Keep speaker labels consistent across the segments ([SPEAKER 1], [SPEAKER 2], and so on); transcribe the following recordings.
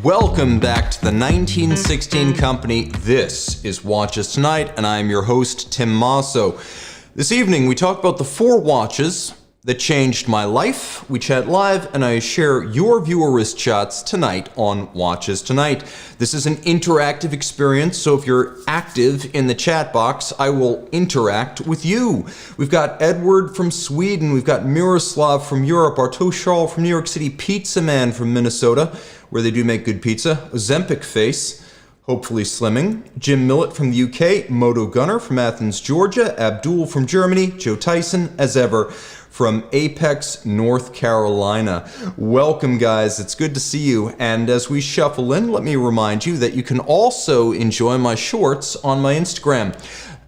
[SPEAKER 1] Welcome back to the 1916 Company. This is Watches Tonight, and I'm your host, Tim Mosso. This evening, we talk about the 4 watches that changed my life. We chat live, and I share your viewer wrist shots tonight on Watches Tonight. This is an interactive experience, so if you're active in the chat box, I will interact with you. We've got Edward from Sweden, we've got Miroslav from Europe, Arto Charles from New York City, Pizza Man from Minnesota, where they do make good pizza, Ozempic Face, hopefully slimming, Jim Millett from the UK, Moto Gunner from Athens, Georgia, Abdul from Germany, Joe Tyson, as ever, from Apex, North Carolina. Welcome, guys. It's good to see you. And as we shuffle in, let me remind you that you can also enjoy my shorts on my Instagram.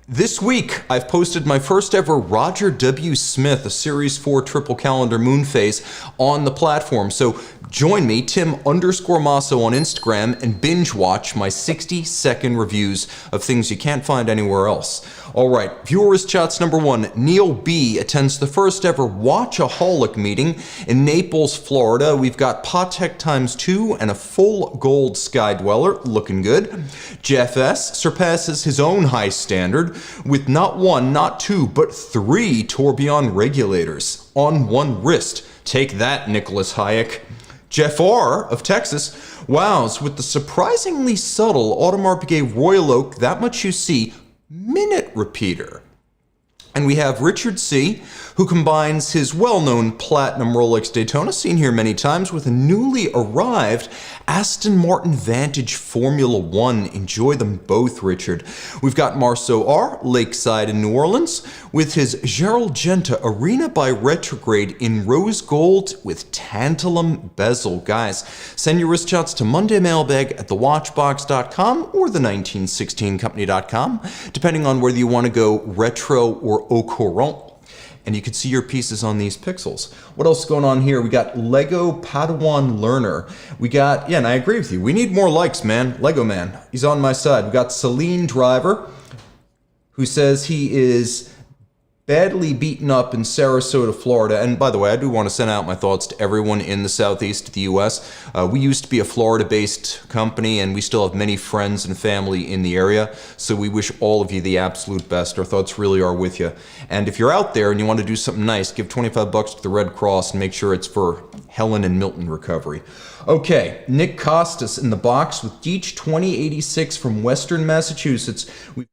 [SPEAKER 1] This week, I've posted my first ever Roger W. Smith, a Series 4 triple calendar moon phase, on the platform. So join me, Tim_Mosso on Instagram, and binge watch my 60-second reviews of things you can't find anywhere else. All right, viewers chats number 1. Neil B. attends the first ever Watchaholic meeting in Naples, Florida. We've got Patek x2 and a full gold Skydweller, looking good. Jeff S. surpasses his own high standard with not 1, not 2, but 3 tourbillon regulators on one wrist. Take that, Nicholas Hayek. Jeff R. of Texas wows with the surprisingly subtle Audemars Piguet Royal Oak That Much You See minute repeater. And we have Richard C., who combines his well-known platinum Rolex Daytona, seen here many times, with a newly arrived Aston Martin Vantage Formula One. Enjoy them both, Richard. We've got Marceau R., Lakeside in New Orleans, with his Gerald Genta Arena by Retrograde in rose gold with tantalum bezel. Guys, send your wrist shots to mondaymailbag at thewatchbox.com or the1916company.com, depending on whether you want to go retro or au courant. And you can see your pieces on these pixels. What else is going on here? We got Lego Padawan Learner. We got, yeah, and I agree with you. We need more likes, man. Lego Man, he's on my side. We got Celine Driver, who says he is badly beaten up in Sarasota, Florida. And by the way, I do want to send out my thoughts to everyone in the southeast of the U.S. We used to be a Florida-based company, and we still have many friends and family in the area. So we wish all of you the absolute best. Our thoughts really are with you. And if you're out there and you want to do something nice, give $25 to the Red Cross and make sure it's for Helen and Milton recovery. Okay, Nick Costas in the box with Deech 2086 from Western Massachusetts. We've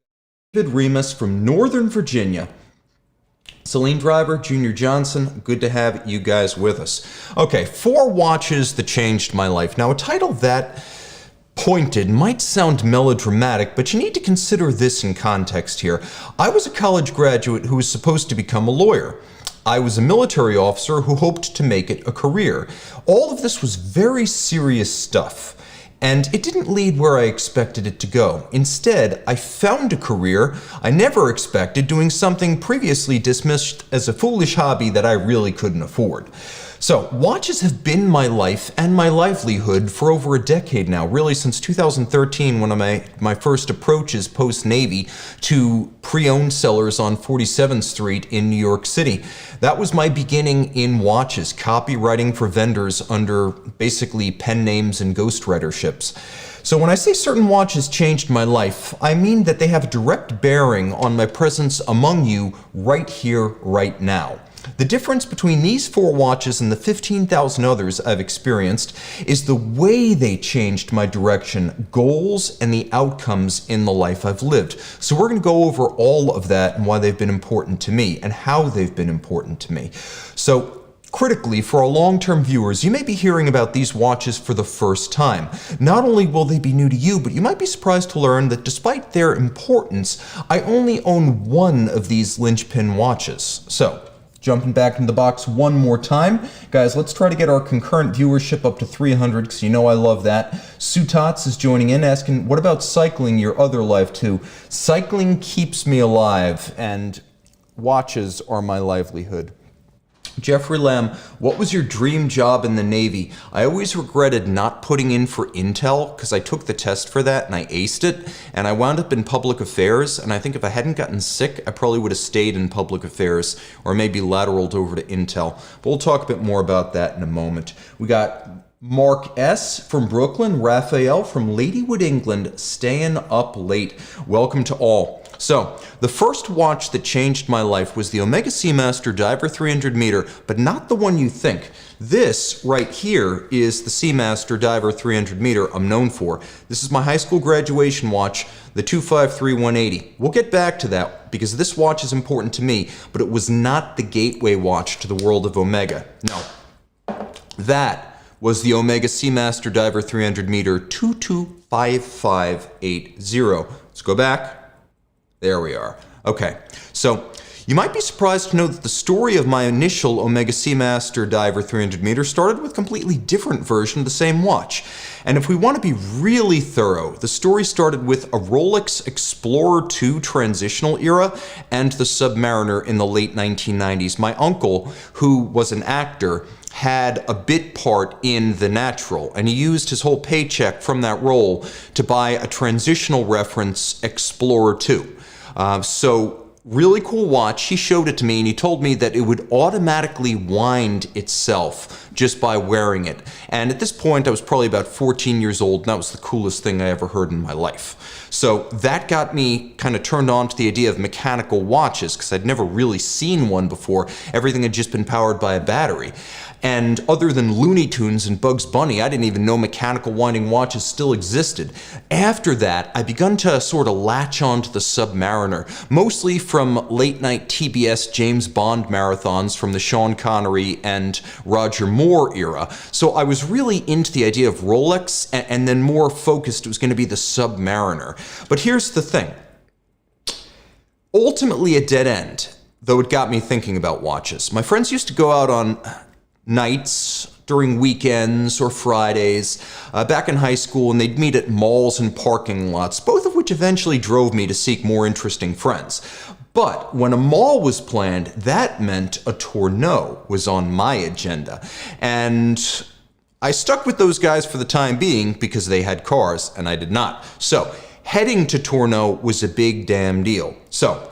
[SPEAKER 1] got David Remus from Northern Virginia. Celine Driver, Junior Johnson, good to have you guys with us. Okay, 4 watches that changed my life. Now, a title that pointed might sound melodramatic, but you need to consider this in context here. I was a college graduate who was supposed to become a lawyer. I was a military officer who hoped to make it a career. All of this was very serious stuff. And it didn't lead where I expected it to go. Instead, I found a career I never expected, doing something previously dismissed as a foolish hobby that I really couldn't afford. So, watches have been my life and my livelihood for over a decade now, really since 2013, when my first approaches post-Navy to pre-owned sellers on 47th Street in New York City. That was my beginning in watches, copywriting for vendors under basically pen names and ghostwriterships. So when I say certain watches changed my life, I mean that they have a direct bearing on my presence among you right here, right now. The difference between these 4 watches and the 15,000 others I've experienced is the way they changed my direction, goals, and the outcomes in the life I've lived. So we're going to go over all of that and why they've been important to me and how they've been important to me. So critically, for our long-term viewers, you may be hearing about these watches for the first time. Not only will they be new to you, but you might be surprised to learn that despite their importance, I only own 1 of these linchpin watches. So, jumping back into the box one more time. Guys, let's try to get our concurrent viewership up to 300, because you know I love that. Sutats is joining in, asking, what about cycling, your other life too? Cycling keeps me alive, and watches are my livelihood. Jeffrey Lamb, what was your dream job in the Navy? I always regretted not putting in for Intel because I took the test for that and I aced it, and I wound up in public affairs, and I think if I hadn't gotten sick, I probably would have stayed in public affairs or maybe lateraled over to Intel. But we'll talk a bit more about that in a moment. We got Mark S. from Brooklyn, Raphael from Ladywood, England, staying up late. Welcome to all. So, the first watch that changed my life was the Omega Seamaster Diver 300 meter, but not the one you think. This right here is the Seamaster Diver 300 meter I'm known for. This is my high school graduation watch, the 253180. We'll get back to that because this watch is important to me, but it was not the gateway watch to the world of Omega. No, that was the Omega Seamaster Diver 300 meter 225580. Let's go back. There we are. Okay, so you might be surprised to know that the story of my initial Omega Seamaster Diver 300 meter started with a completely different version of the same watch. And if we want to be really thorough, the story started with a Rolex Explorer 2 transitional era and the Submariner in the late 1990s. My uncle, who was an actor, had a bit part in The Natural, and he used his whole paycheck from that role to buy a transitional reference Explorer 2. So really cool watch. He showed it to me and he told me that it would automatically wind itself just by wearing it. And at this point I was probably about 14 years old and that was the coolest thing I ever heard in my life. So that got me kind of turned on to the idea of mechanical watches because I'd never really seen one before. Everything had just been powered by a battery. And other than Looney Tunes and Bugs Bunny, I didn't even know mechanical winding watches still existed. After that, I begun to sort of latch on to the Submariner, mostly from late night TBS James Bond marathons from the Sean Connery and Roger Moore era. So I was really into the idea of Rolex, and then more focused, it was going to be the Submariner. But here's the thing. Ultimately a dead end, though it got me thinking about watches. My friends used to go out on nights, during weekends or Fridays, back in high school, and they'd meet at malls and parking lots, both of which eventually drove me to seek more interesting friends. But when a mall was planned, that meant a Tourneau was on my agenda. And I stuck with those guys for the time being because they had cars and I did not. So heading to Tourneau was a big damn deal. So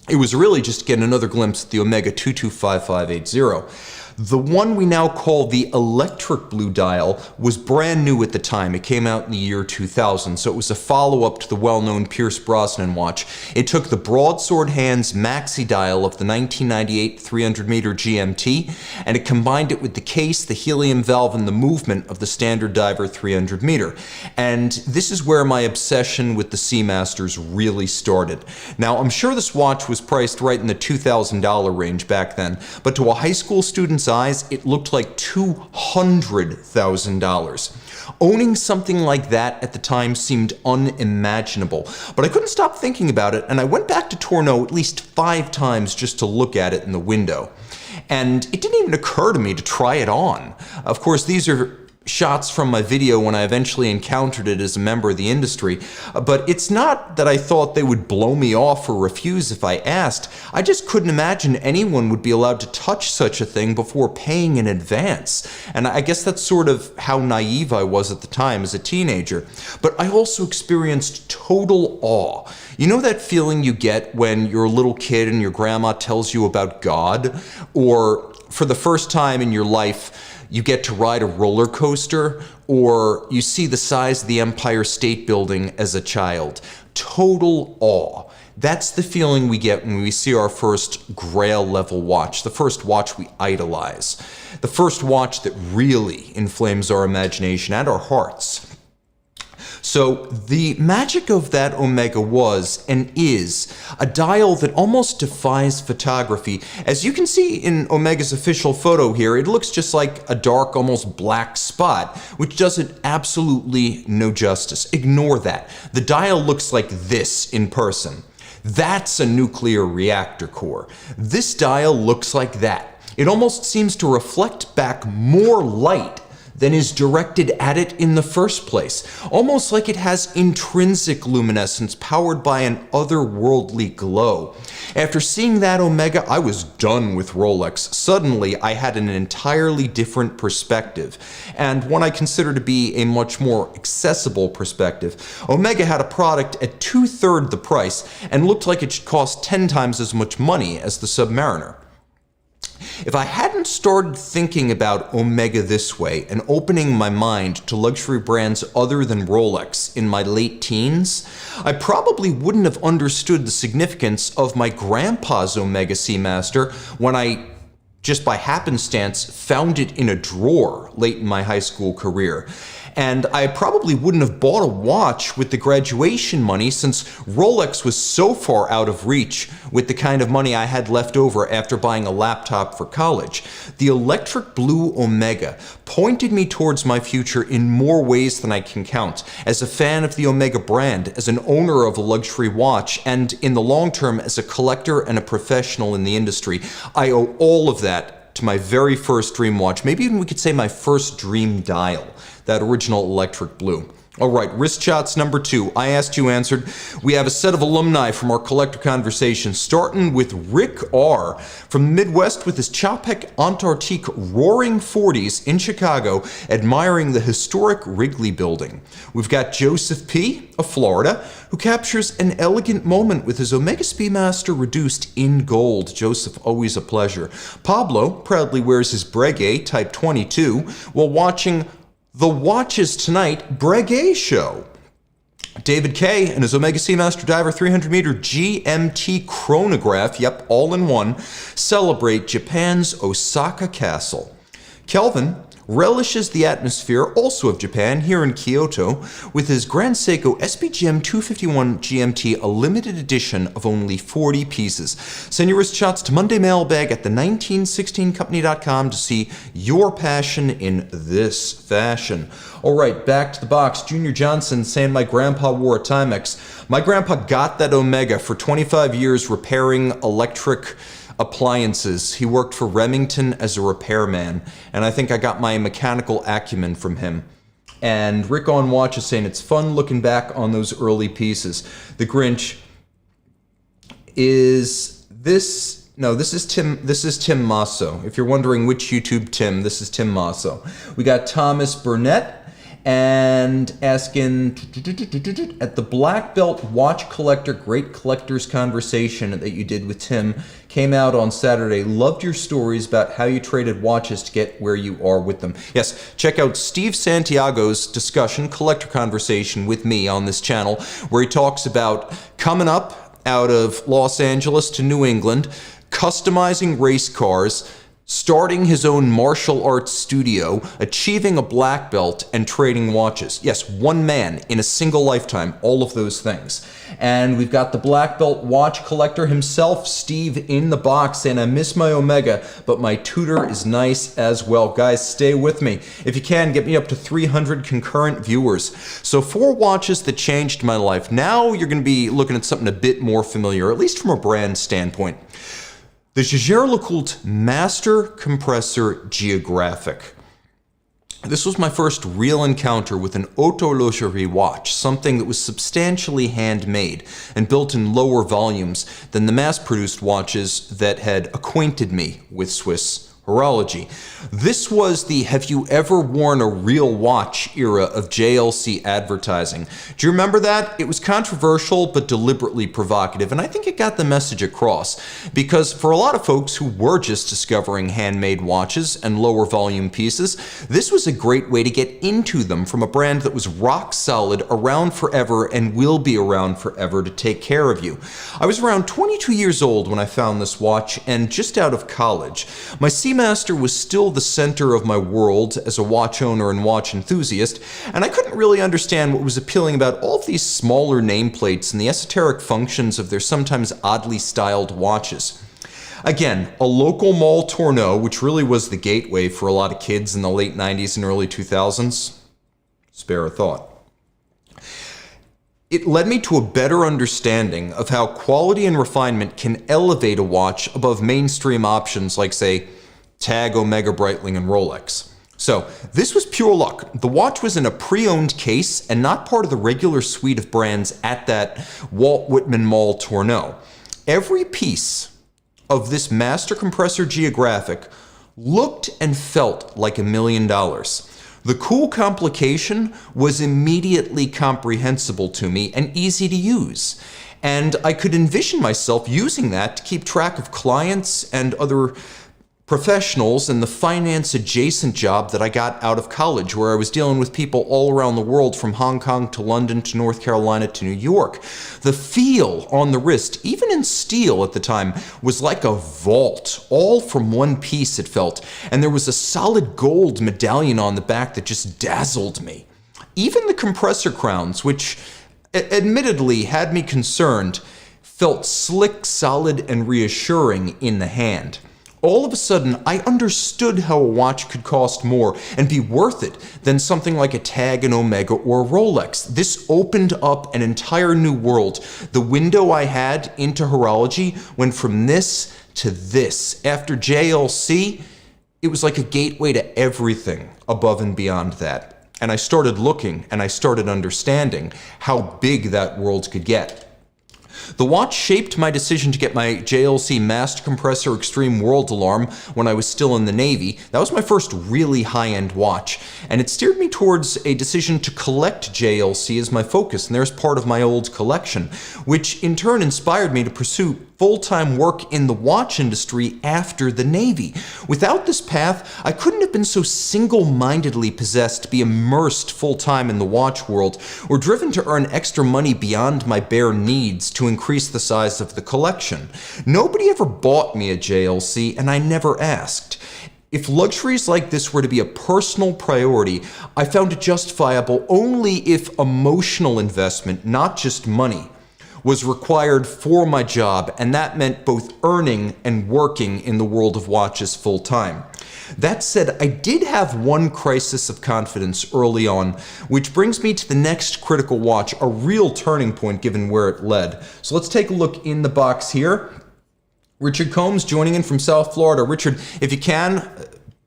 [SPEAKER 1] it was really just to get another glimpse at the Omega 225580. The one we now call the electric blue dial was brand new at the time. It came out in the year 2000, so it was a follow-up to the well-known Pierce Brosnan watch. It took the broadsword hands maxi dial of the 1998 300 meter GMT, and it combined it with the case, the helium valve, and the movement of the standard diver 300 meter. And this is where my obsession with the Seamasters really started. Now, I'm sure this watch was priced right in the $2,000 range back then, but to a high school student's eyes, it looked like $200,000. Owning something like that at the time seemed unimaginable, but I couldn't stop thinking about it, and I went back to Tourneau at least 5 times just to look at it in the window. And it didn't even occur to me to try it on. Of course, these are shots from my video when I eventually encountered it as a member of the industry, but it's not that I thought they would blow me off or refuse if I asked. I just couldn't imagine anyone would be allowed to touch such a thing before paying in advance. And I guess that's sort of how naive I was at the time as a teenager. But I also experienced total awe. You know that feeling you get when you're a little kid and your grandma tells you about God? Or for the first time in your life, you get to ride a roller coaster, or you see the size of the Empire State Building as a child. Total awe. That's the feeling we get when we see our first Grail level watch, the first watch we idolize, the first watch that really inflames our imagination and our hearts. So the magic of that Omega was and is a dial that almost defies photography. As you can see in Omega's official photo here, it looks just like a dark, almost black spot, which does it absolutely no justice. Ignore that. The dial looks like this in person. That's a nuclear reactor core. This dial looks like that. It almost seems to reflect back more light than is directed at it in the first place. Almost like it has intrinsic luminescence powered by an otherworldly glow. After seeing that Omega, I was done with Rolex. Suddenly, I had an entirely different perspective, and one I consider to be a much more accessible perspective. Omega had a product at 2/3 the price and looked like it should cost 10 times as much money as the Submariner. If I hadn't started thinking about Omega this way and opening my mind to luxury brands other than Rolex in my late teens, I probably wouldn't have understood the significance of my grandpa's Omega Seamaster when I, just by happenstance, found it in a drawer late in my high school career. And I probably wouldn't have bought a watch with the graduation money, since Rolex was so far out of reach with the kind of money I had left over after buying a laptop for college. The electric blue Omega pointed me towards my future in more ways than I can count. As a fan of the Omega brand, as an owner of a luxury watch, and in the long term as a collector and a professional in the industry, I owe all of that to my very first dream watch. Maybe even we could say my first dream dial, that original electric blue. All right, wrist shots number 2. I asked, you answered. We have a set of alumni from our collector conversation, starting with Rick R. from the Midwest with his Chapek Antarctique Roaring 40s in Chicago, admiring the historic Wrigley building. We've got Joseph P. of Florida, who captures an elegant moment with his Omega Seamaster reduced in gold. Joseph, always a pleasure. Pablo proudly wears his Breguet Type 22 while watching the Watches Tonight Breguet show. David K. and his Omega Seamaster Diver 300-meter GMT chronograph, yep, all in one, celebrate Japan's Osaka Castle. Kelvin relishes the atmosphere also of Japan here in Kyoto with his Grand Seiko SPGM 251 GMT, a limited edition of only 40 pieces. Send your wrist shots to Monday Mailbag at the1916company.com to see your passion in this fashion. All right, back to the box. Junior Johnson saying my grandpa wore a Timex. My grandpa got that Omega for 25 years repairing electric appliances. He worked for Remington as a repairman, and I think I got my mechanical acumen from him. And Rick on Watch is saying it's fun looking back on those early pieces. The Grinch is this. No, this is Tim Mosso. If you're wondering which YouTube Tim, this is Tim Mosso. We got Thomas Burnett and asking at the Black Belt Watch Collector Great Collectors Conversation that you did with Tim, came out on Saturday. Loved your stories about how you traded watches to get where you are with them. Yes, check out Steve Santiago's discussion, Collector Conversation with me on this channel, where he talks about coming up out of Los Angeles to New England, customizing race cars, starting his own martial arts studio, achieving a black belt, and trading watches. Yes, one man in a single lifetime, all of those things. And we've got the black belt watch collector himself, Steve, in the box, saying, I miss my Omega, but my Tudor is nice as well. Guys, stay with me. If you can, get me up to 300 concurrent viewers. So 4 watches that changed my life. Now you're going to be looking at something a bit more familiar, at least from a brand standpoint. The Jaeger-LeCoultre Master Compressor Geographic. This was my first real encounter with an horlogerie watch, something that was substantially handmade and built in lower volumes than the mass-produced watches that had acquainted me with Swiss horology. This was the have you ever worn a real watch era of JLC advertising. Do you remember that? It was controversial but deliberately provocative, and I think it got the message across, because for a lot of folks who were just discovering handmade watches and lower volume pieces, this was a great way to get into them from a brand that was rock solid, around forever, and will be around forever to take care of you. I was around 22 years old when I found this watch, and just out of college. My Seamaster was still the center of my world as a watch owner and watch enthusiast, and I couldn't really understand what was appealing about all of these smaller nameplates and the esoteric functions of their sometimes oddly styled watches. Again, a local mall Tourneau, which really was the gateway for a lot of kids in the late 90s and early 2000s. Spare a thought. It led me to a better understanding of how quality and refinement can elevate a watch above mainstream options like, say, Tag, Omega, Breitling, and Rolex. So this was pure luck. The watch was in a pre-owned case and not part of the regular suite of brands at that Walt Whitman Mall Tourneau. Every piece of this Master Compressor Geographic looked and felt like $1 million. The cool complication was immediately comprehensible to me and easy to use. And I could envision myself using that to keep track of clients and other professionals and the finance adjacent job that I got out of college, where I was dealing with people all around the world, from Hong Kong to London to North Carolina to New York. The feel on the wrist, even in steel at the time, was like a vault, all from one piece it felt, and there was a solid gold medallion on the back that just dazzled me. Even the compressor crowns, which admittedly had me concerned, felt slick, solid, and reassuring in the hand. All of a sudden, I understood how a watch could cost more and be worth it than something like a Tag, an Omega, or a Rolex. This opened up an entire new world. The window I had into horology went from this to this. After JLC, it was like a gateway to everything above and beyond that. And I started looking and I started understanding how big that world could get. The watch shaped my decision to get my JLC Master Compressor Extreme World Alarm when I was still in the Navy. That was my first really high-end watch, and it steered me towards a decision to collect JLC as my focus, and there's part of my old collection, which in turn inspired me to pursue full-time work in the watch industry after the Navy. Without this path, I couldn't have been so single-mindedly possessed to be immersed full-time in the watch world, or driven to earn extra money beyond my bare needs to increase the size of the collection. Nobody ever bought me a JLC, and I never asked. If luxuries like this were to be a personal priority, I found it justifiable only if emotional investment, not just money, was required for my job, and that meant both earning and working in the world of watches full time. That said, I did have one crisis of confidence early on, which brings me to the next critical watch, a real turning point given where it led. So let's take a look in the box here. Richard Combs joining in from South Florida. Richard, if you can,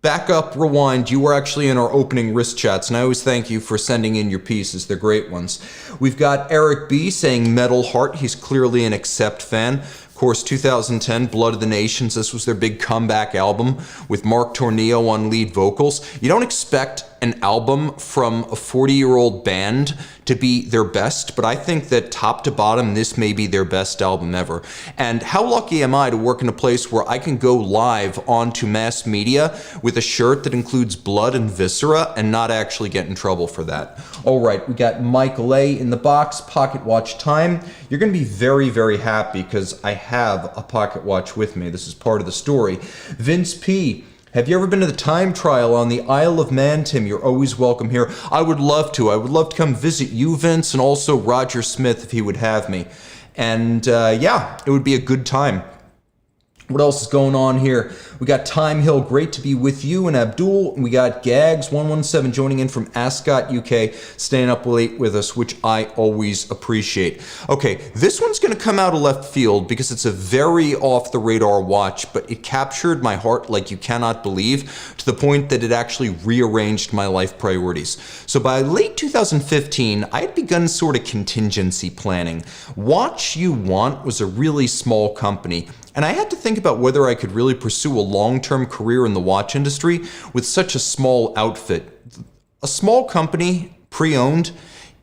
[SPEAKER 1] back up, rewind. You were actually in our opening wrist chats, and I always thank you for sending in your pieces. They're great ones. We've got Eric B saying Metal Heart. He's clearly an Accept fan. Of course, 2010, Blood of the Nations. This was their big comeback album with Mark Tourneau on lead vocals. You don't expect an album from a 40-year-old band to be their best, but I think that top to bottom, this may be their best album ever. And how lucky am I to work in a place where I can go live onto mass media with a shirt that includes blood and viscera and not actually get in trouble for that. All right, we got Michael A in the box, pocket watch time. You're gonna be very, very happy because I have a pocket watch with me. This is part of the story. Vince P, have you ever been to the time trial on the Isle of Man, Tim? You're always welcome here. I would love to. I would love to come visit you, Vince, and also Roger Smith if he would have me. And yeah, it would be a good time. What else is going on here? We got Time Hill, great to be with you, and Abdul. We got Gags117 joining in from Ascot, UK, staying up late with us, which I always appreciate. Okay, this one's going to come out of left field because it's a very off-the-radar watch, but it captured my heart like you cannot believe, to the point that it actually rearranged my life priorities. So by late 2015, I had begun sort of contingency planning. Watch You Want was a really small company, and I had to think about whether I could really pursue a long-term career in the watch industry with such a small outfit. A small company, pre-owned,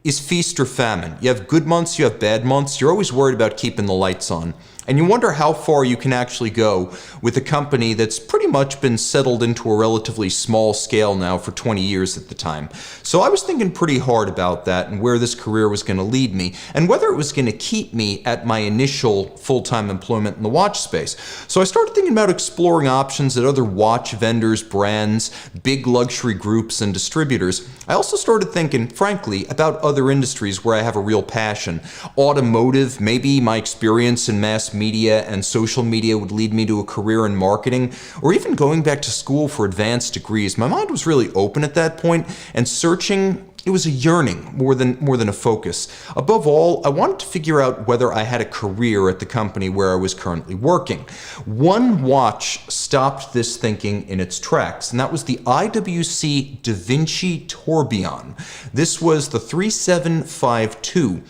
[SPEAKER 1] is feast or famine. You have good months, you have bad months, you're always worried about keeping the lights on. And you wonder how far you can actually go with a company that's pretty much been settled into a relatively small scale now for 20 years at the time. So I was thinking pretty hard about that and where this career was going to lead me and whether it was going to keep me at my initial full-time employment in the watch space. So I started thinking about exploring options at other watch vendors, brands, big luxury groups, and distributors. I also started thinking, frankly, about other industries where I have a real passion. Automotive, maybe my experience in mass media and social media would lead me to a career in marketing, or even going back to school for advanced degrees. My mind was really open at that point, and searching, it was a yearning more than a focus. Above all, I wanted to figure out whether I had a career at the company where I was currently working. One watch stopped this thinking in its tracks, and that was the IWC Da Vinci Tourbillon. This was the 3752.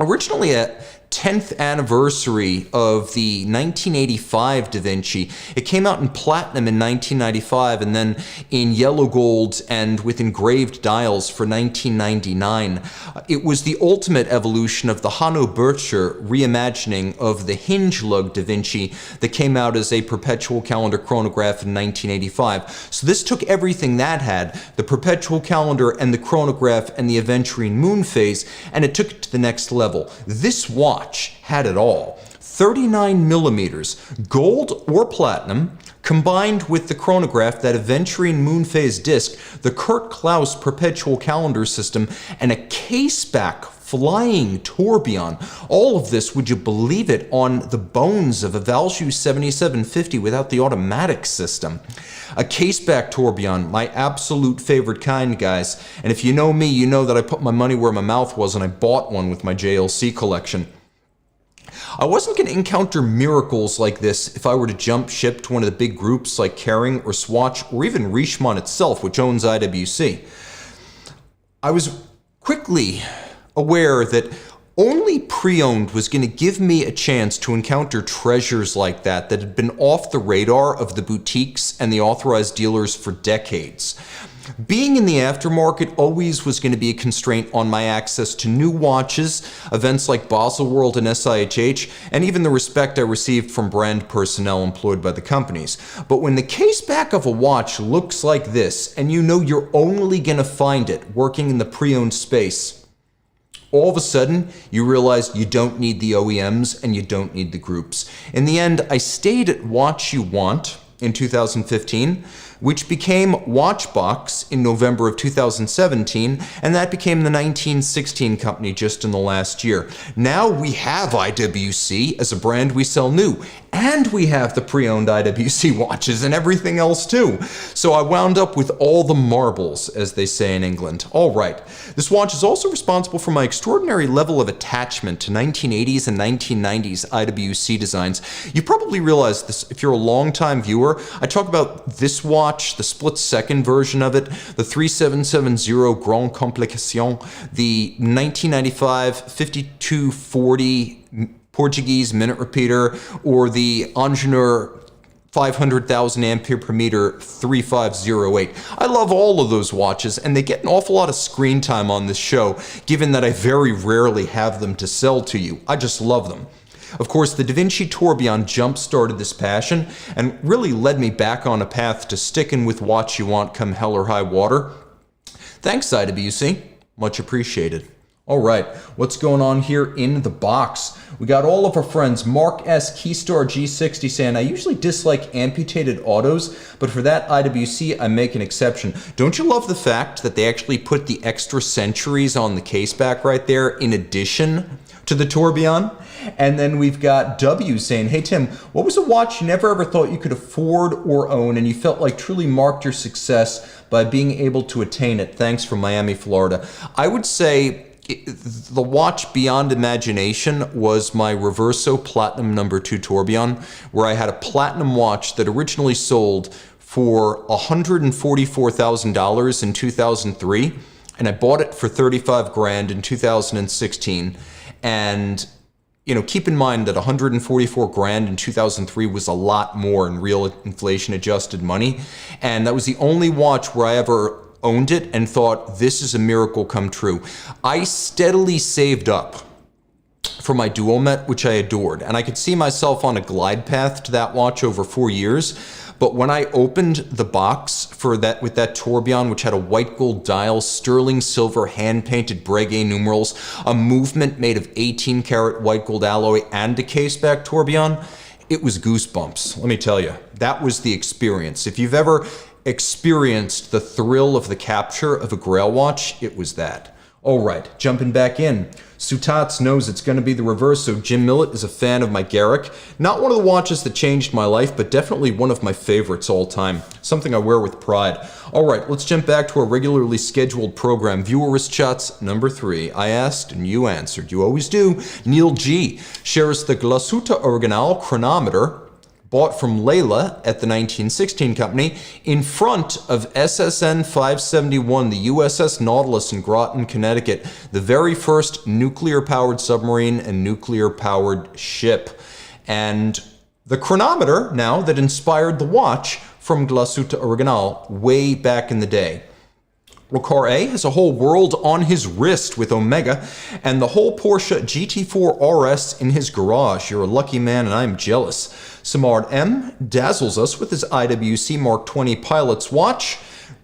[SPEAKER 1] Originally a 10th anniversary of the 1985 Da Vinci. It came out in platinum in 1995 and then in yellow gold and with engraved dials for 1999. It was the ultimate evolution of the Hanno Bürtscher reimagining of the hinge lug Da Vinci that came out as a perpetual calendar chronograph in 1985. So this took everything that had, the perpetual calendar and the chronograph and the aventurine moon phase, and it took it to the next level. This watch had it all. 39 millimeters, gold or platinum, combined with the chronograph, that aventurine moon phase disc, the Kurt Klaus perpetual calendar system, and a caseback flying tourbillon. All of this, would you believe it, on the bones of a Valjoux 7750 without the automatic system. A caseback tourbillon, my absolute favorite kind, guys. And if you know me, you know that I put my money where my mouth was and I bought one with my JLC collection. I wasn't going to encounter miracles like this if I were to jump ship to one of the big groups like Kering or Swatch or even Richemont itself, which owns IWC. I was quickly aware that only pre-owned was going to give me a chance to encounter treasures like that had been off the radar of the boutiques and the authorized dealers for decades. Being in the aftermarket always was going to be a constraint on my access to new watches, events like Baselworld and SIHH, and even the respect I received from brand personnel employed by the companies. But when the caseback of a watch looks like this, and you know you're only going to find it working in the pre-owned space, all of a sudden, you realize you don't need the OEMs and you don't need the groups. In the end, I stayed at Watch You Want in 2015, which became Watchbox in November of 2017, and that became the 1916 company just in the last year. Now we have IWC as a brand we sell new, and we have the pre-owned IWC watches and everything else too. So I wound up with all the marbles, as they say in England. All right, this watch is also responsible for my extraordinary level of attachment to 1980s and 1990s IWC designs. You probably realize this if you're a long-time viewer. I talk about this watch, the split-second version of it, the 3770 Grand Complication, the 1995 5240 Portuguese minute repeater, or the Ingenieur 500,000 ampere per meter 3508. I love all of those watches, and they get an awful lot of screen time on this show, given that I very rarely have them to sell to you. I just love them. Of course, the Da Vinci tourbillon jump-started this passion and really led me back on a path to sticking with Watch You Want come hell or high water. Thanks, IWC. Much appreciated. All right, what's going on here in the box? We got all of our friends. Mark S. Keystar G60 saying, I usually dislike amputated autos, but for that IWC, I make an exception. Don't you love the fact that they actually put the extra centuries on the case back right there in addition to the tourbillon? And then we've got W saying, hey Tim, what was a watch you never ever thought you could afford or own and you felt like truly marked your success by being able to attain it? Thanks from Miami, Florida. I would say the watch beyond imagination was my Reverso Platinum No. 2 tourbillon, where I had a platinum watch that originally sold for $144,000 in 2003, and I bought it for $35 grand in 2016. And you know, keep in mind that 144 grand in 2003 was a lot more in real inflation adjusted money, and that was the only watch where I ever owned it and thought, this is a miracle come true. I steadily saved up for my Duomet, which I adored, and I could see myself on a glide path to that watch over 4 years. But when I opened the box for that, with that tourbillon, which had a white gold dial, sterling silver hand-painted Breguet numerals, a movement made of 18-karat white gold alloy, and a caseback tourbillon, it was goosebumps. Let me tell you, that was the experience. If you've ever experienced the thrill of the capture of a Grail watch, it was that. All right, jumping back in. Sutats knows it's going to be the reverse, so Jim Millett is a fan of my Garrick. Not one of the watches that changed my life, but definitely one of my favorites all time. Something I wear with pride. All right, let's jump back to our regularly scheduled program. Viewer chats number 3. I asked and you answered. You always do. Neil G. shares the Glasuta Original chronometer, bought from Layla at the 1916 company in front of SSN 571, the USS Nautilus in Groton, Connecticut, the very first nuclear-powered submarine and nuclear-powered ship. And the chronometer now that inspired the watch from Glasuta Original way back in the day. Rokar A has a whole world on his wrist with Omega and the whole Porsche GT4 RS in his garage. You're a lucky man and I'm jealous. Samard M dazzles us with his IWC Mark 20 pilot's watch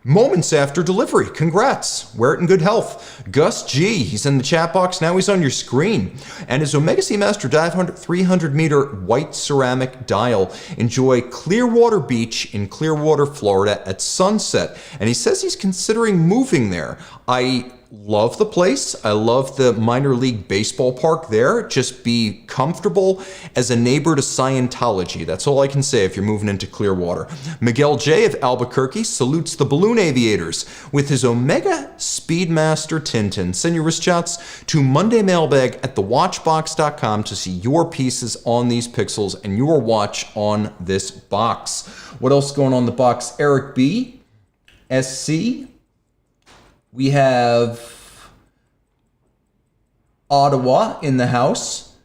[SPEAKER 1] moments after delivery. Congrats. Wear it in good health. Gus G, he's in the chat box. Now he's on your screen. And his Omega Seamaster Diver 300 meter white ceramic dial. Enjoy Clearwater Beach in Clearwater, Florida at sunset. And he says he's considering moving there. I love the place. I love the minor league baseball park there. Just be comfortable as a neighbor to Scientology. That's all I can say if you're moving into Clearwater. Miguel J of Albuquerque salutes the balloon aviators with his Omega Speedmaster Tintin. Send your wrist shots to mondaymailbag at thewatchbox.com to see your pieces on these pixels and your watch on this box. What else is going on in the box? Eric B, SC. We have Ottawa in the house.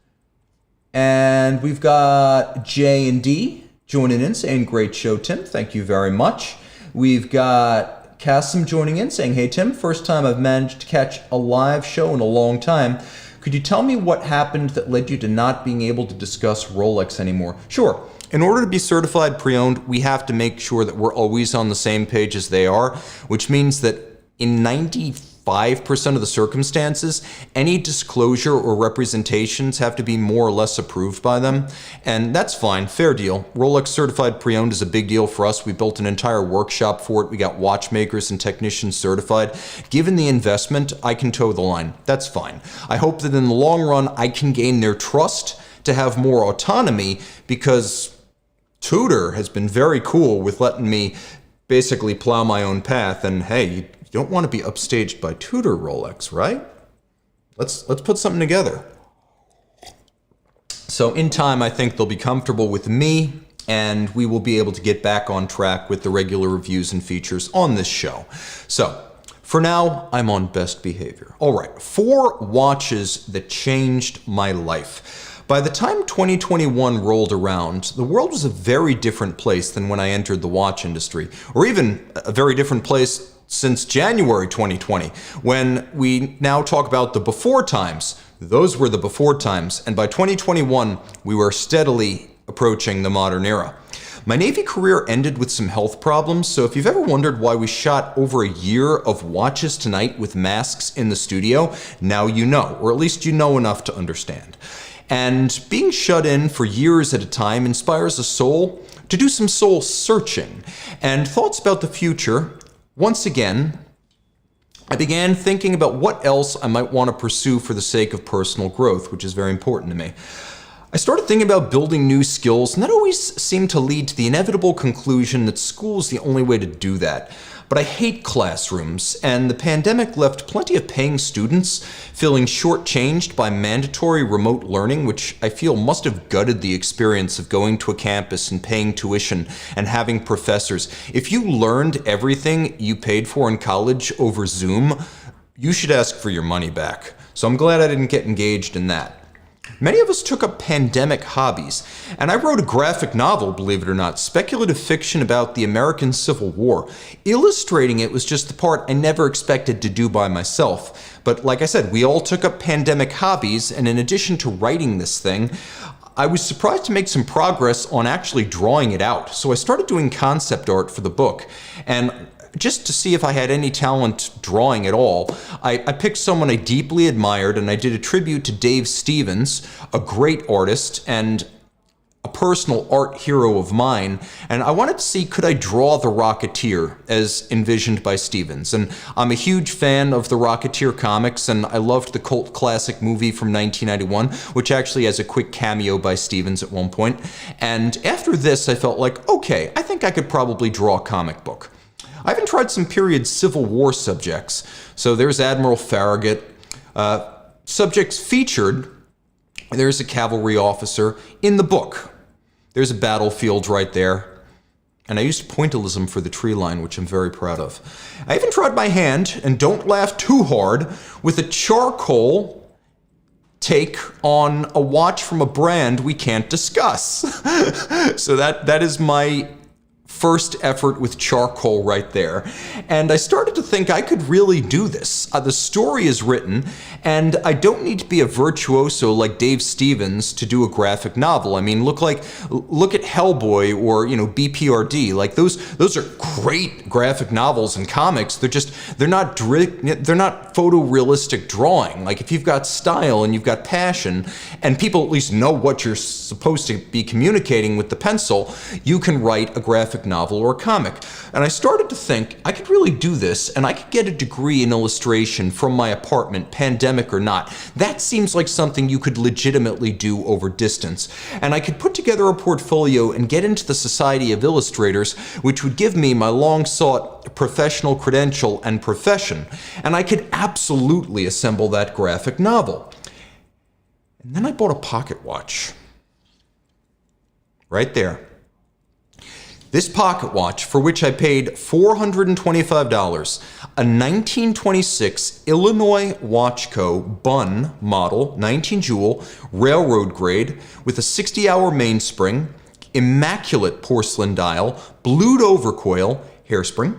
[SPEAKER 1] And we've got J and D joining in saying, great show, Tim. Thank you very much. We've got Kasim joining in saying, hey, Tim, first time I've managed to catch a live show in a long time. Could you tell me what happened that led you to not being able to discuss Rolex anymore? Sure. In order to be certified pre-owned, we have to make sure that we're always on the same page as they are, which means that in 95% of the circumstances, any disclosure or representations have to be more or less approved by them. And that's fine, fair deal. Rolex certified pre-owned is a big deal for us. We built an entire workshop for it. We got watchmakers and technicians certified. Given the investment, I can toe the line. That's fine. I hope that in the long run, I can gain their trust to have more autonomy, because Tudor has been very cool with letting me basically plow my own path. And hey, you don't want to be upstaged by Tudor Rolex, right? Let's put something together. So in time, I think they'll be comfortable with me, and we will be able to get back on track with the regular reviews and features on this show. So for now, I'm on best behavior. All right, 4 watches that changed my life. By the time 2021 rolled around, the world was a very different place than when I entered the watch industry, or even a very different place since January 2020, when we now talk about the before times. Those were the before times, and by 2021, we were steadily approaching the modern era. My Navy career ended with some health problems, so if you've ever wondered why we shot over a year of Watches Tonight with masks in the studio, now you know, or at least you know enough to understand. And being shut in for years at a time inspires a soul to do some soul searching and thoughts about the future. Once again, I began thinking about what else I might want to pursue for the sake of personal growth, which is very important to me. I started thinking about building new skills, and that always seemed to lead to the inevitable conclusion that school is the only way to do that. But I hate classrooms, and the pandemic left plenty of paying students feeling shortchanged by mandatory remote learning, which I feel must have gutted the experience of going to a campus and paying tuition and having professors. If you learned everything you paid for in college over Zoom, you should ask for your money back. So I'm glad I didn't get engaged in that. Many of us took up pandemic hobbies, and I wrote a graphic novel, believe it or not, speculative fiction about the American Civil War. Illustrating it was just the part I never expected to do by myself. But like I said, we all took up pandemic hobbies, and in addition to writing this thing, I was surprised to make some progress on actually drawing it out. So I started doing concept art for the book, and just to see if I had any talent drawing at all, I picked someone I deeply admired, and I did a tribute to Dave Stevens, a great artist and a personal art hero of mine, and I wanted to see, could I draw the Rocketeer as envisioned by Stevens? And I'm a huge fan of the Rocketeer comics, and I loved the cult classic movie from 1991, which actually has a quick cameo by Stevens at one point. And after this, I felt like, okay, I think I could probably draw a comic book. I even tried some period Civil War subjects. So there's Admiral Farragut. Subjects featured, there's a cavalry officer in the book. There's a battlefield right there. And I used pointillism for the tree line, which I'm very proud of. I even tried my hand, and don't laugh too hard, with a charcoal take on a watch from a brand we can't discuss. So that is my first effort with charcoal right there. And I started to think I could really do this. The story is written, and I don't need to be a virtuoso like Dave Stevens to do a graphic novel. I mean, look at Hellboy or, BPRD. Like those are great graphic novels and comics. They're not photorealistic drawing. Like if you've got style and you've got passion and people at least know what you're supposed to be communicating with the pencil, you can write a graphic novel or a comic. And I started to think I could really do this, and I could get a degree in illustration from my apartment, pandemic or not. That seems like something you could legitimately do over distance. And I could put together a portfolio and get into the Society of Illustrators, which would give me my long-sought professional credential and profession. And I could absolutely assemble that graphic novel. And then I bought a pocket watch. Right there. This pocket watch, for which I paid $425, a 1926 Illinois Watchco Bunn model, 19 jewel, railroad grade, with a 60-hour mainspring, immaculate porcelain dial, blued overcoil, hairspring,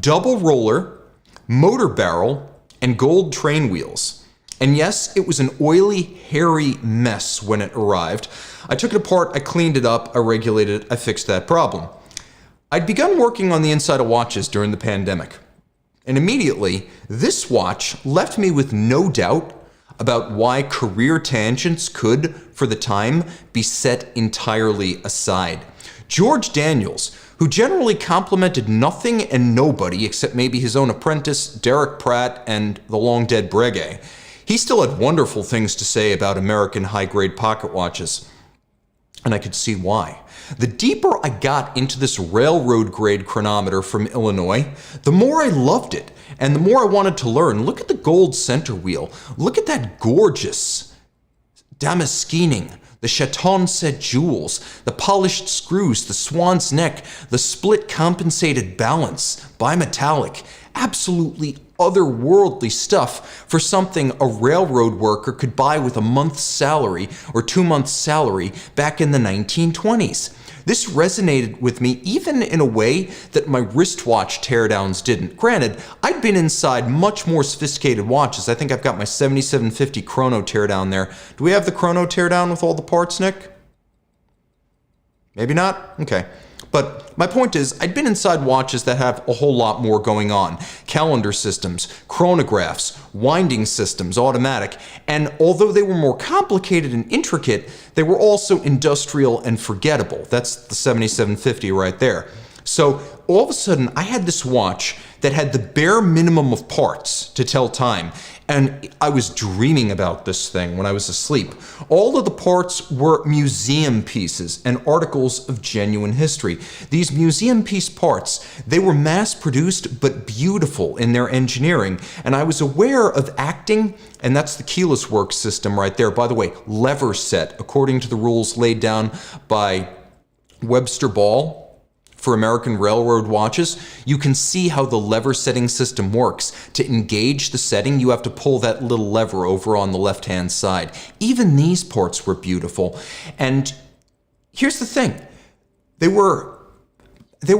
[SPEAKER 1] double roller, motor barrel, and gold train wheels. And yes, it was an oily, hairy mess when it arrived. I took it apart, I cleaned it up, I regulated it, I fixed that problem. I'd begun working on the inside of watches during the pandemic, and immediately, this watch left me with no doubt about why career tangents could, for the time, be set entirely aside. George Daniels, who generally complimented nothing and nobody except maybe his own apprentice, Derek Pratt, and the long-dead Breguet, he still had wonderful things to say about American high-grade pocket watches. And I could see why. The deeper I got into this railroad grade chronometer from Illinois, the more I loved it and the more I wanted to learn. Look at the gold center wheel. Look at that gorgeous damascening, the chaton set jewels, the polished screws, the swan's neck, the split compensated balance, bimetallic. Absolutely otherworldly stuff for something a railroad worker could buy with a month's salary or 2 months' salary back in the 1920s. This resonated with me even in a way that my wristwatch teardowns didn't. Granted, I'd been inside much more sophisticated watches. I think I've got my 7750 chrono teardown there. Do we have the chrono teardown with all the parts, Nick? Maybe not? Okay. But my point is, I'd been inside watches that have a whole lot more going on. Calendar systems, chronographs, winding systems, automatic. And although they were more complicated and intricate, they were also industrial and forgettable. That's the 7750 right there. So all of a sudden, I had this watch that had the bare minimum of parts to tell time. And I was dreaming about this thing when I was asleep. All of the parts were museum pieces and articles of genuine history. These museum piece parts, they were mass-produced but beautiful in their engineering. And I was aware of acting, and that's the keyless work system right there. By the way, lever set, according to the rules laid down by Webster Ball, for American railroad watches, you can see how the lever setting system works. To engage the setting, you have to pull that little lever over on the left-hand side. Even these parts were beautiful. And here's the thing. They were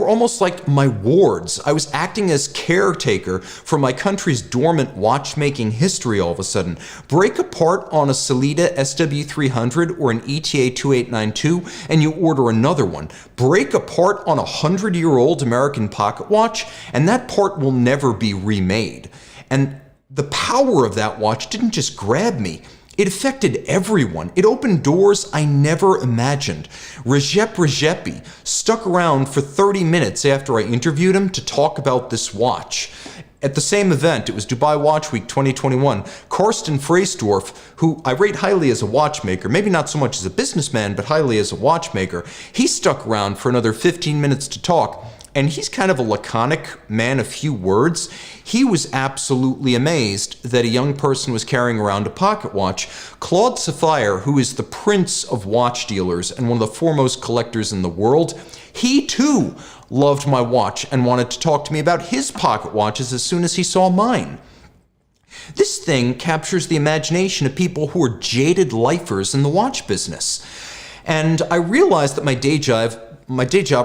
[SPEAKER 1] almost like my wards. I was acting as caretaker for my country's dormant watchmaking history all of a sudden. Break apart on a Sellita SW300 or an ETA 2892 and you order another one. Break apart on a 100-year-old American pocket watch and that part will never be remade. And the power of that watch didn't just grab me. It affected everyone. It opened doors I never imagined. Recep Recepy stuck around for 30 minutes after I interviewed him to talk about this watch. At the same event, it was Dubai Watch Week 2021, Karsten Freisdorf, who I rate highly as a watchmaker, maybe not so much as a businessman, but highly as a watchmaker, he stuck around for another 15 minutes to talk. and he's kind of a laconic man of few words. He was absolutely amazed that a young person was carrying around a pocket watch. Claude Sapphire, who is the prince of watch dealers and one of the foremost collectors in the world, he too loved my watch and wanted to talk to me about his pocket watches as soon as he saw mine. This thing captures the imagination of people who are jaded lifers in the watch business. And I realized that my day job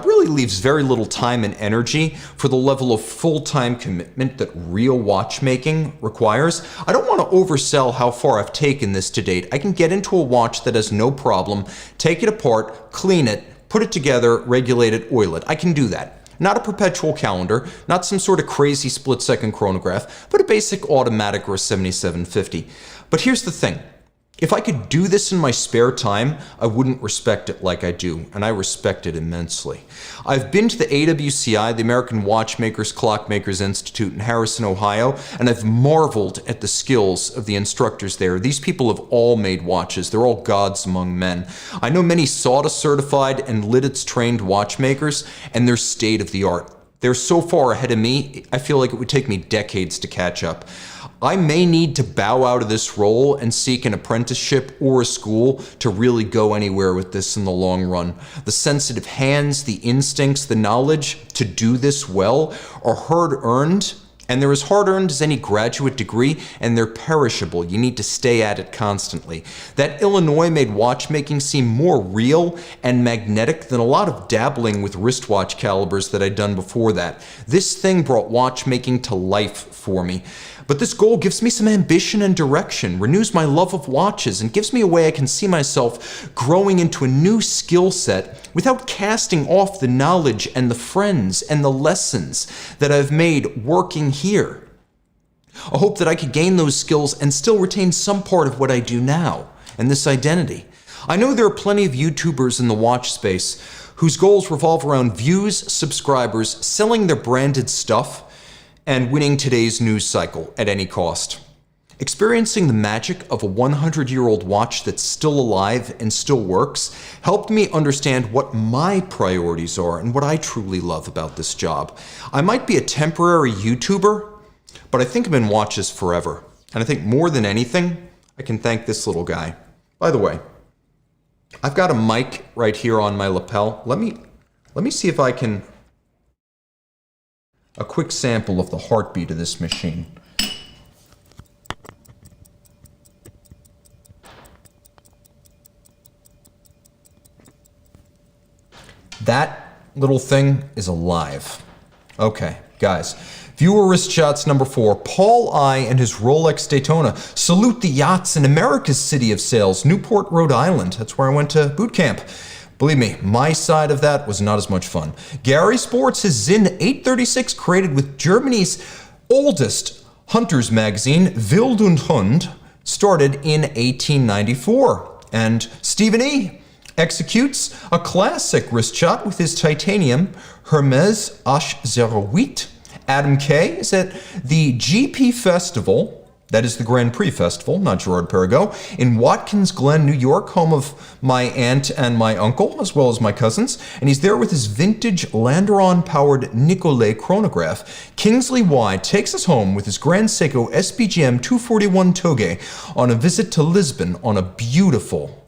[SPEAKER 1] really leaves very little time and energy for the level of full-time commitment that real watchmaking requires. I don't want to oversell how far I've taken this to date. I can get into a watch that has no problem, take it apart, clean it, put it together, regulate it, oil it. I can do that. Not a perpetual calendar, not some sort of crazy split-second chronograph, but a basic automatic or a 7750. But here's the thing. If I could do this in my spare time, I wouldn't respect it like I do, and I respect it immensely. I've been to the AWCI, the American Watchmakers Clockmakers Institute in Harrison, Ohio, and I've marveled at the skills of the instructors there. These people have all made watches. They're all gods among men. I know many SATA-certified and Lidditz-trained watchmakers, and they're state-of-the-art. They're so far ahead of me, I feel like it would take me decades to catch up. I may need to bow out of this role and seek an apprenticeship or a school to really go anywhere with this in the long run. The sensitive hands, the instincts, the knowledge to do this well are hard-earned, and they're as hard-earned as any graduate degree, and they're perishable. You need to stay at it constantly. That Illinois made watchmaking seem more real and magnetic than a lot of dabbling with wristwatch calibers that I'd done before that. This thing brought watchmaking to life for me. But this goal gives me some ambition and direction, renews my love of watches, and gives me a way I can see myself growing into a new skill set without casting off the knowledge and the friends and the lessons that I've made working here. I hope that I could gain those skills and still retain some part of what I do now and this identity. I know there are plenty of YouTubers in the watch space whose goals revolve around views, subscribers, selling their branded stuff, and winning today's news cycle at any cost. Experiencing the magic of a 100-year-old watch that's still alive and still works helped me understand what my priorities are and what I truly love about this job. I might be a temporary YouTuber, but I think I'm in watches forever. And I think more than anything, I can thank this little guy. By the way, I've got a mic right here on my lapel. Let me see if I can... a quick sample of the heartbeat of this machine. That little thing is alive. Okay, guys. Viewer wrist shots number 4. Paul I and his Rolex Daytona salute the yachts in America's city of sails, Newport, Rhode Island. That's where I went to boot camp. Believe me, my side of that was not as much fun. Gary sports his Zinn 836 created with Germany's oldest hunter's magazine, Wild und Hund, started in 1894. And Stephen E. executes a classic wrist shot with his titanium Hermes H08. Adam K. is at the GP Festival, that is the Grand Prix Festival, not Gerard Perregaux, in Watkins Glen, New York, home of my aunt and my uncle, as well as my cousins. And he's there with his vintage Landeron-powered Nicolet chronograph. Kingsley Y takes us home with his Grand Seiko SPGM 241 Toge on a visit to Lisbon on a beautiful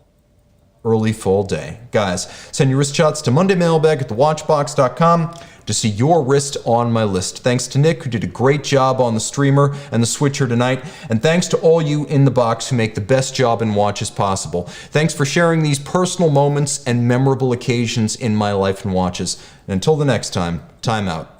[SPEAKER 1] early fall day. Guys, send your wrist shots to mondaymailbag@thewatchbox.com to see your wrist on my list. Thanks to Nick, who did a great job on the streamer and the switcher tonight. And thanks to all you in the box who make the best job in watches possible. Thanks for sharing these personal moments and memorable occasions in my life in watches. And until the next time, time out.